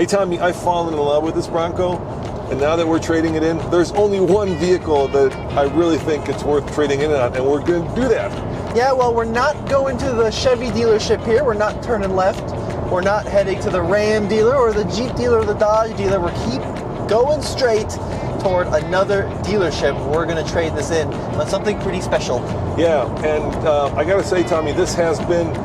Hey, Tommy, I've fallen in love with this Bronco, and now that we're trading it in, there's only one vehicle that I really think it's worth trading in on, and we're going to do that. Yeah, well, we're not going to the Chevy dealership here. We're not turning left. We're not heading to the Ram dealer or the Jeep dealer or the Dodge dealer. We're keep going straight toward another dealership. We're going to trade this in on something pretty special. Yeah, and I got to say, Tommy, this has been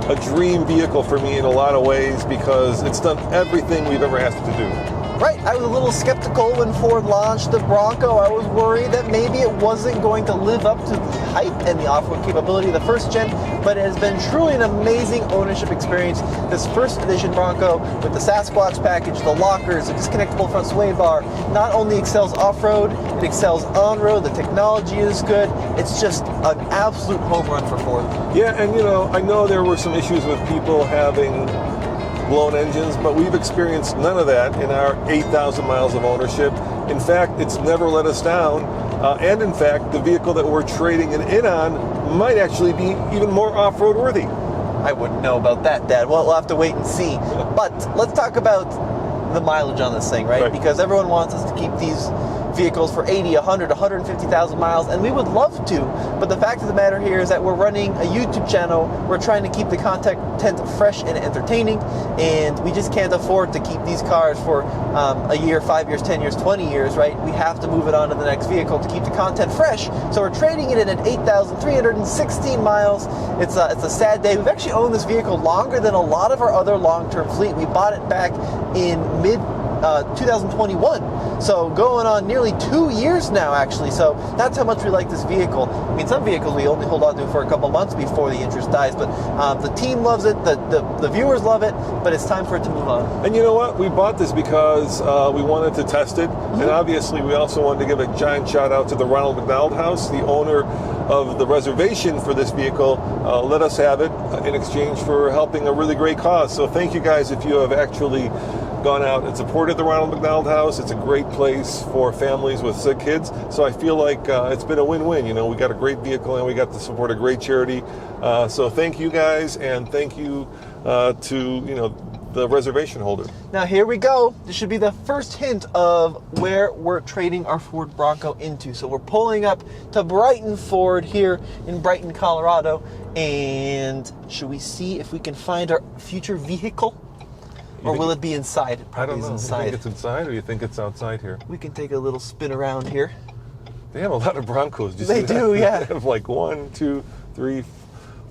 a dream vehicle for me in a lot of ways because it's done everything we've ever asked it to do. Right, I was a little skeptical when Ford launched the Bronco. I was worried that maybe it wasn't going to live up to the hype and the off-road capability of the first gen, but it has been truly an amazing ownership experience. This first edition Bronco with the Sasquatch package, the lockers, the disconnectable front sway bar, not only excels off-road, it excels on-road, the technology is good. It's just an absolute home run for Ford. Yeah, and you know, I know there were some issues with people having blown engines, but we've experienced none of that in our 8,000 miles of ownership. In fact, it's never let us down. And in fact, the vehicle that we're trading it in on might actually be even more off-road worthy. I wouldn't know about that, Dad. Well, we'll have to wait and see. But let's talk about the mileage on this thing, right? Because everyone wants us to keep these vehicles for 80, 100, 150,000 miles, and we would love to, but the fact of the matter here is that we're running a YouTube channel. We're trying to keep the content fresh and entertaining, and we just can't afford to keep these cars for a year, 5 years, 10 years, 20 years, right? We have to move it on to the next vehicle to keep the content fresh. So we're trading it in at 8,316 miles. It's a sad day. We've actually owned this vehicle longer than a lot of our other long-term fleet. We bought it back in mid 2021, so going on nearly 2 years now, actually. So that's how much we like this vehicle. I mean, some vehicles we only hold on to for a couple months before the interest dies, but the team loves it, the viewers love it, but it's time for it to move on. And you know what? We bought this because we wanted to test it, and obviously we also wanted to give a giant shout out to the Ronald McDonald House, the owner of the reservation for this vehicle. Let us have it in exchange for helping a really great cause. So thank you guys if you have actually gone out and supported the Ronald McDonald House. It's a great place for families with sick kids. So I feel like it's been a win-win. You know, we got a great vehicle and we got to support a great charity. So thank you guys, and thank you to the reservation holder. Now here we go. This should be the first hint of where we're trading our Ford Bronco into. So we're pulling up to Brighton Ford here in Brighton, Colorado. And should we see if we can find our future vehicle? Or will it be inside? It probably is inside. You think it's inside, or you think it's outside here? We can take a little spin around here. They have a lot of Broncos. They do, yeah. They have like 1, 2, 3,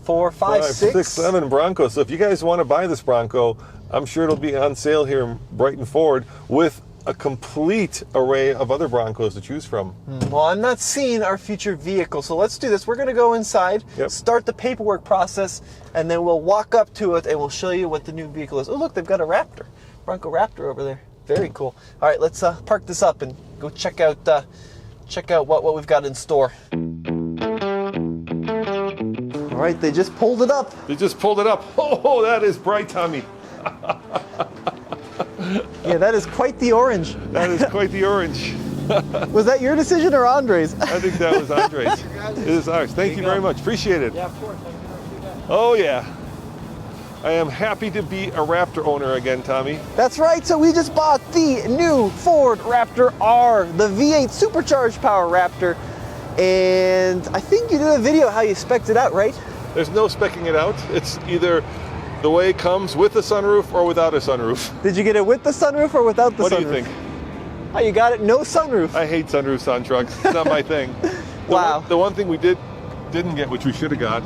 4, 5, 6, 7 Broncos. So if you guys want to buy this Bronco, I'm sure it'll be on sale here in Brighton Ford with a complete array of other Broncos to choose from. Well, I'm not seeing our future vehicle, so let's do this. We're going to go inside, start the paperwork process, and then we'll walk up to it and we'll show you what the new vehicle is. Oh, look, they've got a Raptor, Bronco Raptor over there. Very cool. All right, let's park this up and go check out what we've got in store. All right, they just pulled it up. They just pulled it up. Oh, that is bright, Tommy. Yeah, that is quite the orange. That is quite the orange. Was that your decision or Andre's? I think that was Andre's. It is ours. Thank you very much. Appreciate it. Yeah, of course. Oh, yeah. I am happy to be a Raptor owner again, Tommy. That's right. So we just bought the new Ford Raptor R, the V8 supercharged power Raptor. And I think you did a video how you spec'd it out, right? There's no specking it out. It's either the way it comes with a sunroof or without a sunroof. Did you get it with the sunroof or without the sunroof? What do you think? Oh, you got it, no sunroof. I hate sunroofs on trucks. It's not my thing. Wow. The one thing we didn't get, which we should have got,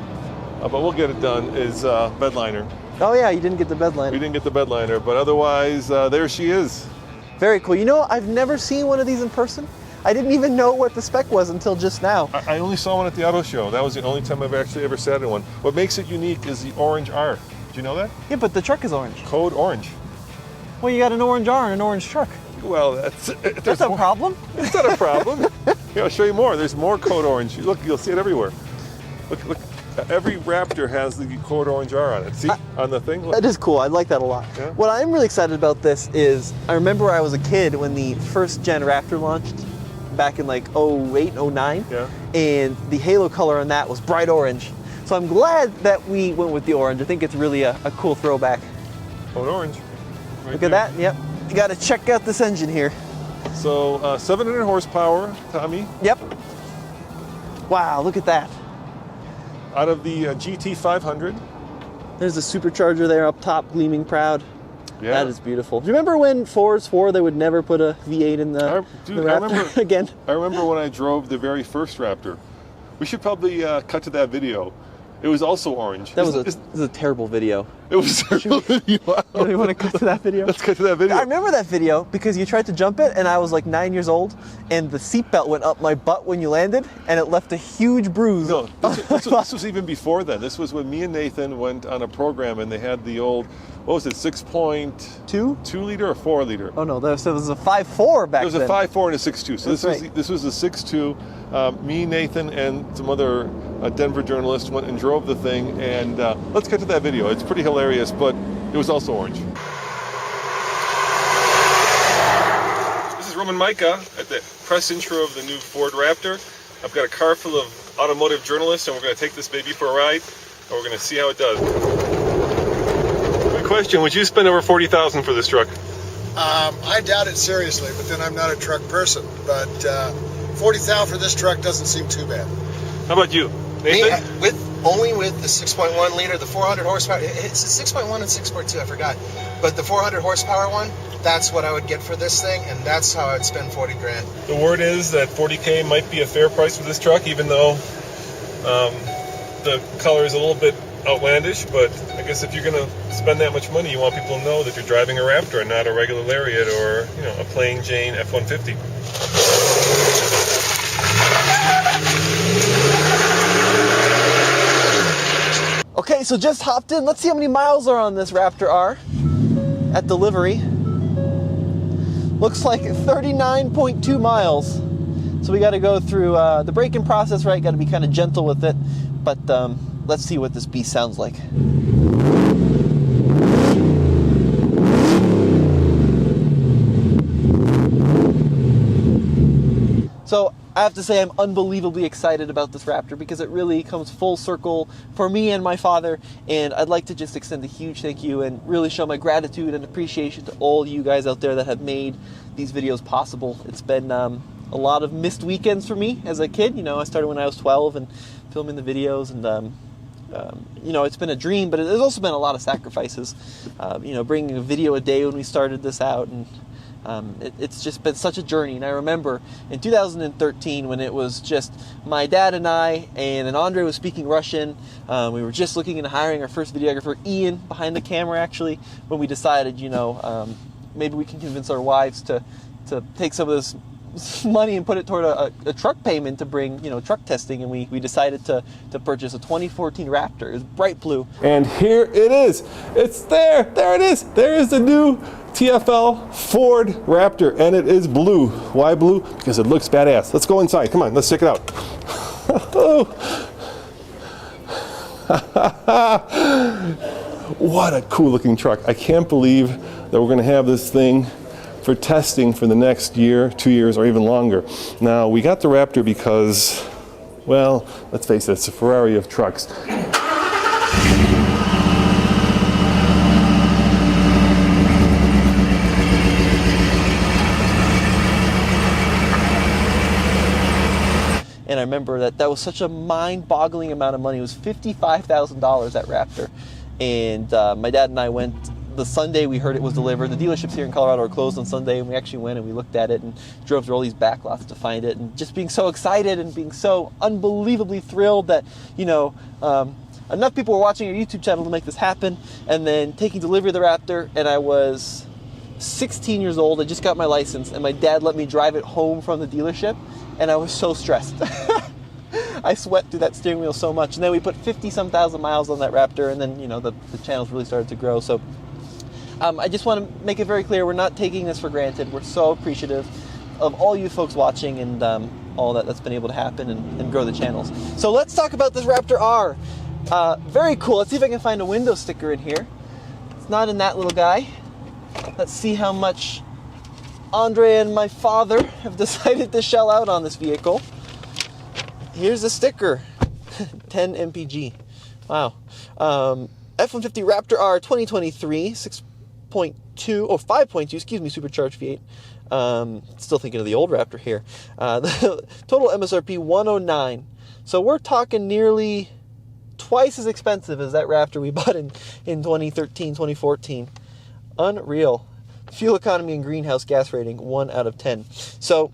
but we'll get it done, is bed liner. Oh yeah, you didn't get the bed liner. We didn't get the bed liner, but otherwise, there she is. Very cool. You know, I've never seen one of these in person. I didn't even know what the spec was until just now. I only saw one at the auto show. That was the only time I've actually ever sat in one. What makes it unique is the orange R. Do you know that? Yeah, but the truck is orange. Code orange. Well, you got an orange R and an orange truck. Well, that's a problem? It's not a problem. Here, I'll show you more. There's more code orange. Look, you'll see it everywhere. Look. Every Raptor has the code orange R on it. See, on the thing? Look. That is cool. I like that a lot. Yeah. What I'm really excited about this is, I remember when I was a kid when the first gen Raptor launched back in like 08, 09. Yeah. And the halo color on that was bright orange. So I'm glad that we went with the orange. I think it's really a cool throwback. Code orange. Look at that. Yep. You got to check out this engine here. So 700 horsepower, Tommy. Yep. Wow, look at that. Out of the GT 500. There's a supercharger there up top, gleaming proud. Yeah. That is beautiful. Do you remember when 4s they would never put a V8 in the Raptor again? I remember when I drove the very first Raptor. We should probably cut to that video. It was also orange. That was a terrible video. It was a terrible video. You want to cut to that video? Let's cut to that video. I remember that video because you tried to jump it and I was like 9 years old and the seatbelt went up my butt when you landed and it left a huge bruise. No, this was even before then. This was when me and Nathan went on a program and they had the old, what was it, 6.2 liter or 4 liter? Oh no, there was a 5.4 back then. There was a 5.4 and a 6.2. So this was a 6.2. Me, Nathan, and some other Denver journalists went and drove the thing. And let's get to that video. It's pretty hilarious, but it was also orange. This is Roman Micah at the press intro of the new Ford Raptor. I've got a car full of automotive journalists, and we're going to take this baby for a ride, and we're going to see how it does. Good question. Would you spend over $40,000 for this truck? I doubt it seriously, but then I'm not a truck person. But $40,000 for this truck doesn't seem too bad. How about you, Nathan? Only with the 6.1 liter, the 400 horsepower. It's the 6.1 and 6.2, I forgot. But the 400 horsepower one, that's what I would get for this thing, and that's how I'd spend 40 grand. The word is that $40K might be a fair price for this truck, even though the color is a little bit outlandish. But I guess if you're going to spend that much money, you want people to know that you're driving a Raptor and not a regular Lariat or a plain Jane F-150. Okay, so just hopped in. Let's see how many miles are on this Raptor R at delivery. Looks like 39.2 miles. So we got to go through the braking process, right? Got to be kind of gentle with it. But let's see what this beast sounds like. So I have to say I'm unbelievably excited about this Raptor because it really comes full circle for me and my father, and I'd like to just extend a huge thank you and really show my gratitude and appreciation to all you guys out there that have made these videos possible. It's been a lot of missed weekends for me as a kid. I started when I was 12 and filming the videos, and it's been a dream, but there's also been a lot of sacrifices. Bringing a video a day when we started this out, and it's just been such a journey. And I remember in 2013 when it was just my dad and I, and then Andre was speaking Russian. We were just looking into hiring our first videographer, Ian, behind the camera actually, when we decided, maybe we can convince our wives to take some of this money and put it toward a truck payment to bring truck testing, and we decided to purchase a 2014 Raptor. It was bright blue. And here it is. It's there. There it is. There is the new TFL Ford Raptor, and it is blue. Why blue? Because it looks badass. Let's go inside. Come on, let's check it out. What a cool looking truck. I can't believe that we're going to have this thing for testing for the next year, 2 years, or even longer. Now, we got the Raptor because, well, let's face it, it's a Ferrari of trucks. And I remember that was such a mind-boggling amount of money. It was $55,000, that Raptor. And my dad and I went the Sunday we heard it was delivered. The dealerships here in Colorado are closed on Sunday, and we actually went and we looked at it and drove through all these back lots to find it, and just being so excited and being so unbelievably thrilled that, enough people were watching our YouTube channel to make this happen. And then taking delivery of the Raptor, and I was 16 years old. I just got my license, and my dad let me drive it home from the dealership, and I was so stressed. I sweat through that steering wheel so much. And then we put 50-some thousand miles on that Raptor, and then, the channels really started to grow. So I just want to make it very clear, we're not taking this for granted. We're so appreciative of all you folks watching and all that's been able to happen and grow the channels. So let's talk about this Raptor R. Very cool. Let's see if I can find a window sticker in here. It's not in that little guy. Let's see how much Andre and my father have decided to shell out on this vehicle. Here's the sticker. 10 MPG. Wow. F-150 Raptor R 2023, 6.2 or 5.2, excuse me, supercharged V8. Still thinking of the old Raptor here. The total MSRP $109. So we're talking nearly twice as expensive as that Raptor we bought in 2013, 2014. Unreal. Fuel economy and greenhouse gas rating 1 out of 10. So,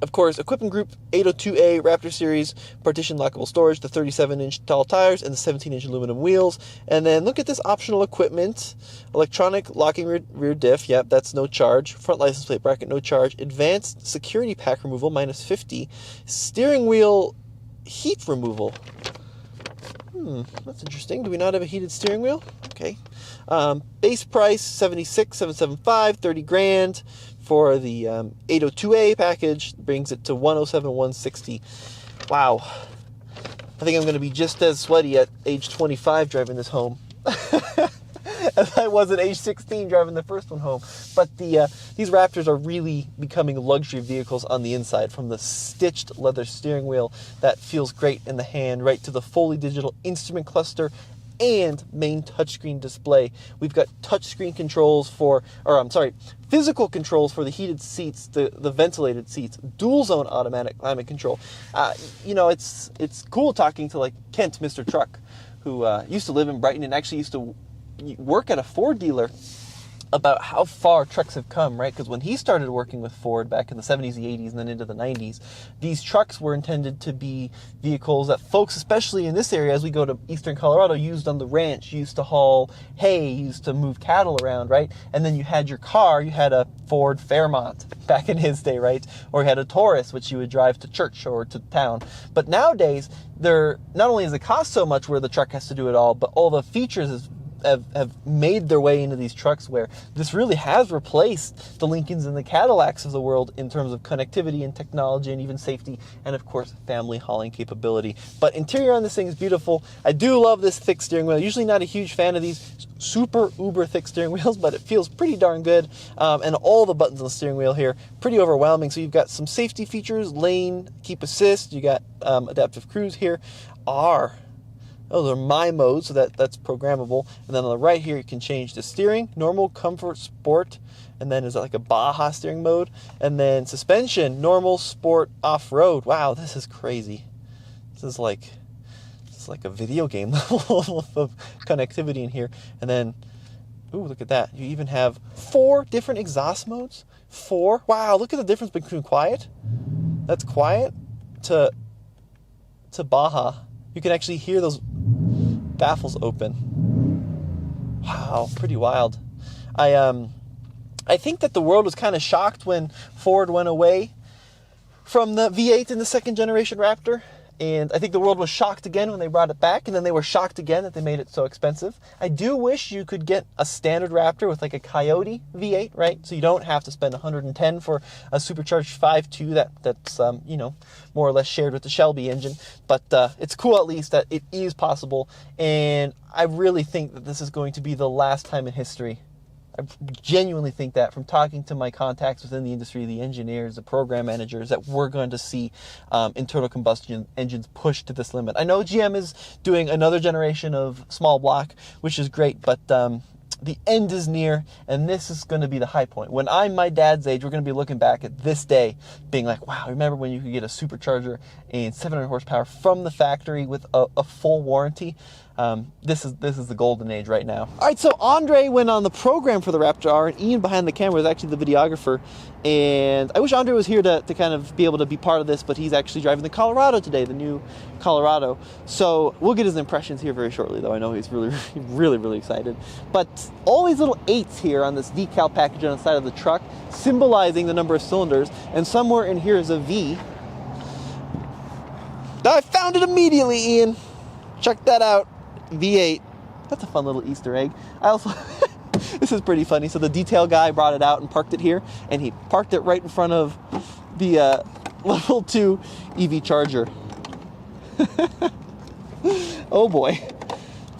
of course, equipment group 802A Raptor Series, partition lockable storage, the 37-inch tall tires, and the 17-inch aluminum wheels. And then look at this optional equipment. Electronic locking rear diff, yep, that's no charge. Front license plate bracket, no charge. Advanced security pack removal, -50. Steering wheel heat removal. That's interesting. Do we not have a heated steering wheel? Okay. Base price $76,775, 30 grand for the 802A package. Brings it to $107,160. Wow. I think I'm going to be just as sweaty at age 25 driving this home as I was at age 16 driving the first one home. But these Raptors are really becoming luxury vehicles on the inside, from the stitched leather steering wheel that feels great in the hand, right to the fully digital instrument cluster and main touchscreen display. We've got touchscreen controls physical controls for the heated seats, the ventilated seats, dual zone automatic climate control. It's cool talking to like Kent, Mr. Truck, who used to live in Brighton and actually used to work at a Ford dealer, about how far trucks have come, right? Because when he started working with Ford back in the 70s, the 80s, and then into the 90s, these trucks were intended to be vehicles that folks, especially in this area, as we go to eastern Colorado, used on the ranch, used to haul hay, used to move cattle around, right? And then you had your car, you had a Ford Fairmont back in his day, right? Or you had a Taurus, which you would drive to church or to town. But nowadays, they're not only does it cost so much where the truck has to do it all, but all the features have made their way into these trucks, where this really has replaced the Lincolns and the Cadillacs of the world in terms of connectivity and technology and even safety and, of course, family hauling capability. But interior on this thing is beautiful. I do love this thick steering wheel. Usually not a huge fan of these super uber thick steering wheels, but it feels pretty darn good. And all the buttons on the steering wheel here, pretty overwhelming. So you've got some safety features, lane, keep assist. You got adaptive cruise here. Those are my modes, so that's programmable. And then on the right here, you can change the steering, normal, comfort, sport, and then is that like a Baja steering mode? And then suspension, normal, sport, off-road. Wow, this is crazy. This is like a video game level of connectivity in here. And then, ooh, look at that. You even have 4 different exhaust modes. 4. Wow, look at the difference between quiet. That's quiet to Baja. You can actually hear those baffles open. Wow, pretty wild. I think that the world was kind of shocked when Ford went away from the V8 in the second generation Raptor. And I think the world was shocked again when they brought it back, and then they were shocked again that they made it so expensive. I do wish you could get a standard Raptor with like a Coyote V8, right? So you don't have to spend $110 for a supercharged 5.2 that's more or less shared with the Shelby engine. But it's cool at least that it is possible, and I really think that this is going to be the last time in history. I genuinely think that, from talking to my contacts within the industry, the engineers, the program managers, that we're going to see internal combustion engines pushed to this limit. I know GM is doing another generation of small block, which is great, but the end is near, and this is going to be the high point. When I'm my dad's age, we're going to be looking back at this day being like, wow, remember when you could get a supercharger and 700 horsepower from the factory with a full warranty? This is the golden age right now. All right, so Andre went on the program for the Raptor R, and Ian behind the camera is actually the videographer. And I wish Andre was here to kind of be able to be part of this, but he's actually driving the Colorado today, the new Colorado. So we'll get his impressions here very shortly, though. I know he's really, really, really excited. But all these little 8s here on this decal package on the side of the truck, symbolizing the number of cylinders, and somewhere in here is a V. I found it immediately, Ian. Check that out. V8. That's a fun little Easter egg. I also, this is pretty funny. So the detail guy brought it out and parked it here, and he parked it right in front of the level 2 EV charger. Oh boy,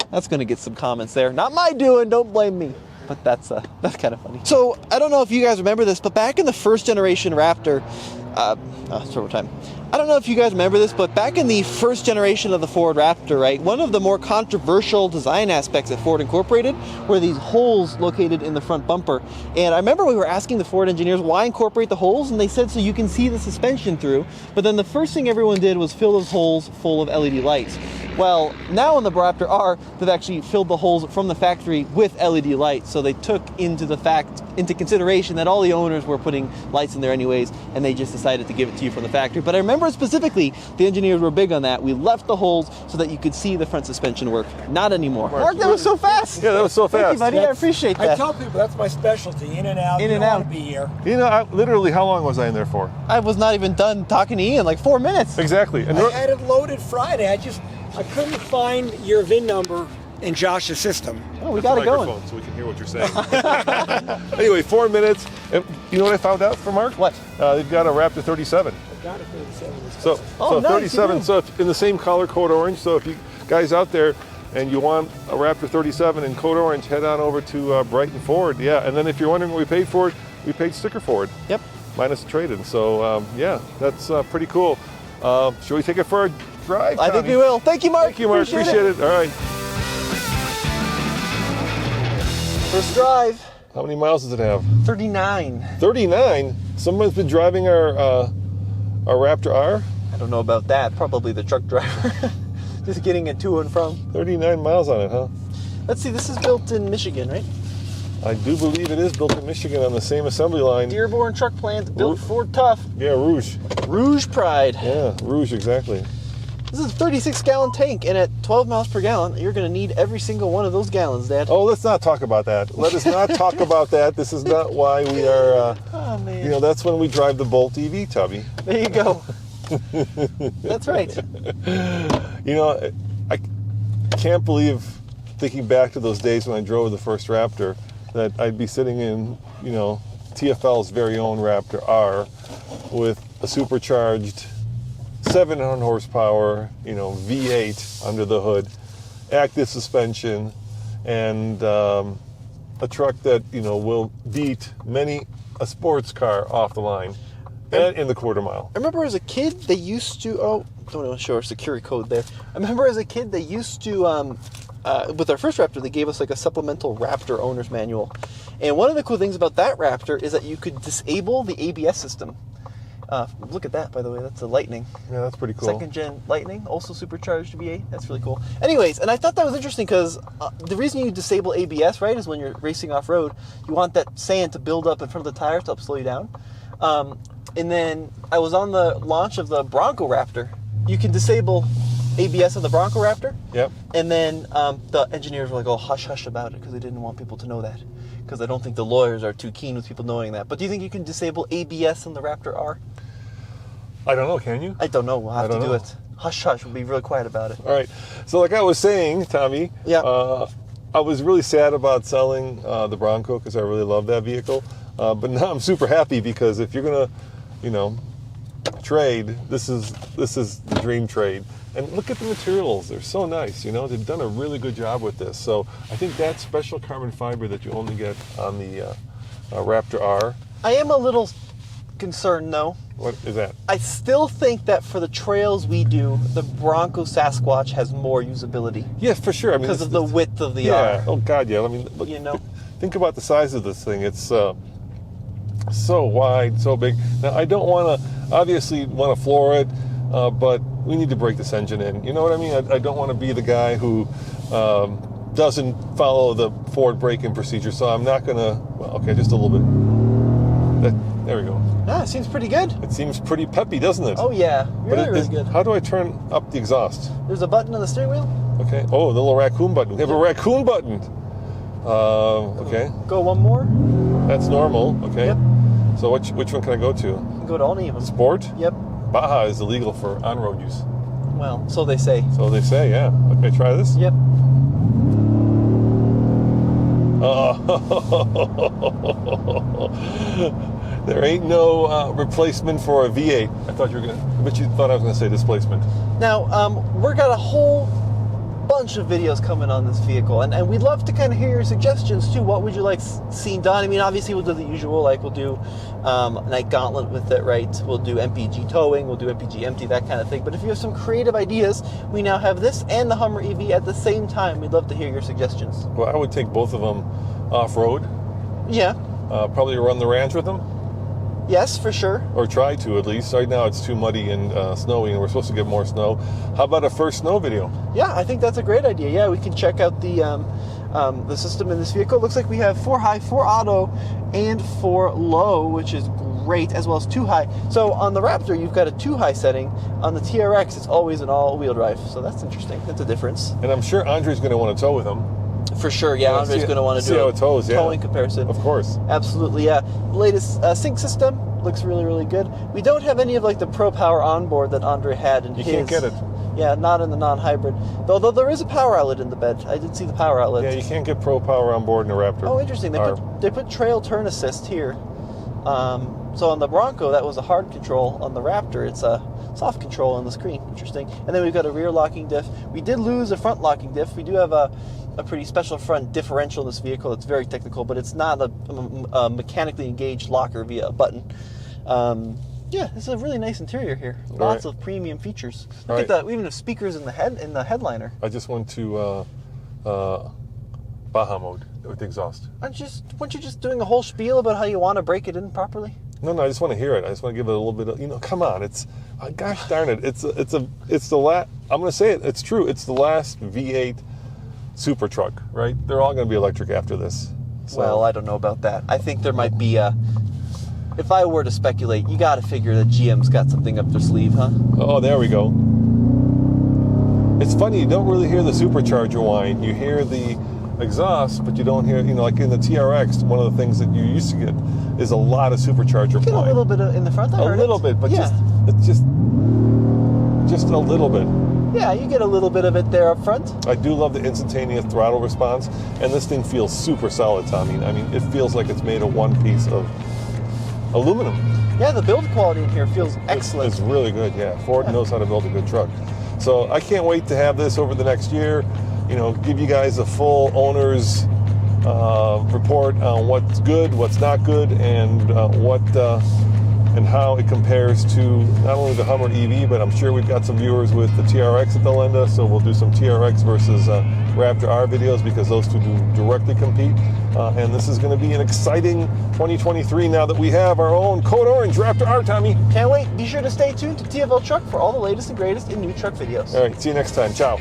that's gonna get some comments there. Not my doing, don't blame me. But that's kind of funny. So I don't know if you guys remember this, but back in the first generation Raptor, Turbo time. I don't know if you guys remember this, but back in the first generation of the Ford Raptor, right, one of the more controversial design aspects that Ford incorporated were these holes located in the front bumper. And I remember we were asking the Ford engineers why incorporate the holes, and they said so you can see the suspension through. But then the first thing everyone did was fill those holes full of LED lights. Well, now in the Raptor R, they've actually filled the holes from the factory with LED lights. So they took into consideration that all the owners were putting lights in there anyways, and they just decided to give it to you from the factory. But I remember specifically, the engineers were big on that. We left the holes so that you could see the front suspension work. Not anymore. Mark, that was so fast. Yeah, that was so fast. Thank you, buddy. I appreciate that. I tell people that's my specialty, in and out. In and you don't out. want to be here. You know, literally, how long was I in there for? I was not even done talking to Ian, like 4 minutes. Exactly. And I had it loaded Friday. I couldn't find your VIN number in Josh's system. Oh, we got it going. Microphone so we can hear what you're saying. Anyway, 4 minutes. And you know what I found out for Mark? What? They've got a Raptor 37. I got it 37. So, Oh, nice, 37. you do. So if, in the same color, code orange. So if you guys out there and you want a Raptor 37 in code orange, head on over to Brighton Ford. Yeah, and then if you're wondering what we paid for it, we paid sticker for it. Yep. Minus the trade-in. So yeah, that's pretty cool. Should we take it for a drive? I think Tommy? we will. Thank you, Mark. Thank you, Mark. Appreciate it. All right. First drive. How many miles does it have? 39. 39. Someone's been driving our Raptor R. I don't know about that. Probably the truck driver. Just getting it to and from. 39 miles on it, huh? Let's see, this is built in Michigan, right? I do believe it is built in Michigan on the same assembly line. Dearborn truck plant, built Ford Tough. Yeah, Rouge. Rouge Pride. Yeah, Rouge, exactly. This is a 36-gallon tank, and at 12 miles per gallon, you're going to need every single one of those gallons, Dad. Oh, let's not talk about that. Let us not talk about that. This is not why we are, Oh, man. you know, that's when we drive the Bolt EV, Tubby. There you go. That's right. You know, I can't believe, thinking back to those days when I drove the first Raptor, that I'd be sitting in, you know, TFL's very own Raptor R with a supercharged 700 horsepower, you know, V8 under the hood, active suspension, and a truck that, you know, will beat many a sports car off the line and in the quarter mile. I remember as a kid, they used to, don't want to show our security code there. I remember as a kid, they used to, with our first Raptor, they gave us like a supplemental Raptor owner's manual. And one of the cool things about that Raptor is that you could disable the ABS system. Look at that, by the way. That's a Lightning. Yeah, that's pretty cool. Second gen Lightning, also supercharged V8. That's really cool. Anyways, and I thought that was interesting because the reason you disable ABS, right, is when you're racing off-road, you want that sand to build up in front of the tires to help slow you down. And then I was on the launch of the Bronco Raptor. You can disable ABS on the Bronco Raptor. Yep. And then the engineers were like, oh, hush about it, because they didn't want people to know that. Because I don't think the lawyers are too keen with people knowing that. But do you think you can disable ABS on the Raptor R? I don't know, can you? I don't know. We'll have to do know. it. Hush, hush. We'll be real quiet about it. All right. So like I was saying, Tommy, Yeah. I was really sad about selling the Bronco because I really love that vehicle. But now I'm super happy because if you're going to, you know, trade, this is the dream trade. And look at the materials. They're so nice, you know. They've done a really good job with this. So I think that special carbon fiber that you only get on the Raptor R. I am a little concerned, though. What is that? I still think that for the trails we do, the Bronco Sasquatch has more usability Yeah, for sure. I mean, because of the width of the yeah. R. Oh God, yeah. I mean, look, You know? think about the size of this thing. It's so wide, so big. Now I don't want to obviously want to floor it, but we need to break this engine in. You know what I mean? I don't want to be the guy who doesn't follow the Ford break-in procedure. So I'm not gonna. Well, okay, just a little bit. There we go. Ah, it seems pretty good. It seems pretty peppy, doesn't it? Oh yeah, really, really good. How do I turn up the exhaust? There's a button on the steering wheel. Okay. Oh, the little raccoon button. We have a raccoon button. Okay. Go one more. That's normal. Okay. Yep. So which one can I go to? Go to any of them. Sport? Yep. Baja is illegal for on-road use. Well, so they say. So they say, yeah. Okay, try this. Yep. There ain't no replacement for a V8. I bet you thought I was gonna say displacement. Now, we've got a whole bunch of videos coming on this vehicle, and we'd love to kind of hear your suggestions too. What would you like seen done? I mean, obviously we'll do the usual, like we'll do Night Gauntlet with it, right? We'll do MPG towing, we'll do MPG empty, that kind of thing. But if you have some creative ideas, we now have this and the Hummer EV at the same time. We'd love to hear your suggestions. Well, I would take both of them off-road. Yeah. Probably run the ranch with them. Yes, for sure. Or try to, at least. Right now it's too muddy and snowy, and we're supposed to get more snow. How about a first snow video? Yeah, I think that's a great idea. Yeah, we can check out the system in this vehicle. Looks like we have 4 high, 4 auto, and 4 low, which is great, as well as 2 high. So on the Raptor, you've got a 2 high setting. On the TRX, it's always an all-wheel drive. So that's interesting. That's a difference. And I'm sure Andre's going to want to tow with him. For sure, yeah. Andre's going to want to do how it tows, yeah. towing comparison. Of course. Absolutely, yeah. Latest sync system looks really, really good. We don't have any of like the Pro Power onboard that Andre had in his. You can't get it. Yeah, not in the non-hybrid. Although there is a power outlet in the bed. I did see the power outlet. Yeah, you can't get Pro Power on board in a Raptor. Oh, interesting. They put trail turn assist here. So on the Bronco, that was a hard control. On the Raptor, it's a soft control on the screen. Interesting. And then we've got a rear locking diff. We did lose a front locking diff. We do have a pretty special front differential in this vehicle. It's very technical, but it's not a mechanically engaged locker via a button. Yeah, it's a really nice interior here. Lots of premium features. Look at that. We even have speakers in the headliner. I just went to Baja mode with the exhaust. Weren't you just doing a whole spiel about how you want to break it in properly? No, I just want to hear it. I just want to give it a little bit of, come on. It's, gosh darn it. It's the last, I'm going to say it. It's true. It's the last V8 super truck, right? They're all going to be electric after this. So. Well, I don't know about that. I think there might be if I were to speculate, you got to figure that GM's got something up their sleeve, huh? Oh, there we go. It's funny, you don't really hear the supercharger whine. You hear the exhaust, but you don't hear, like in the TRX, one of the things that you used to get is a lot of supercharger you get whine. a little bit in the front. A little bit, but just a little bit. Yeah, you get a little bit of it there up front. I do love the instantaneous throttle response, and this thing feels super solid, Tommy. I mean, it feels like it's made of one piece of aluminum. Yeah, the build quality in here feels excellent. It's really good, yeah. Ford knows how to build a good truck. So I can't wait to have this over the next year, give you guys a full owner's report on what's good, what's not good, and and how it compares to not only the Hummer EV, but I'm sure we've got some viewers with the TRX that they'll lend us, so we'll do some TRX versus Raptor R videos because those two do directly compete. And this is going to be an exciting 2023 now that we have our own Code Orange Raptor R, Tommy. Can't wait. Be sure to stay tuned to TFL Truck for all the latest and greatest in new truck videos. All right, see you next time. Ciao.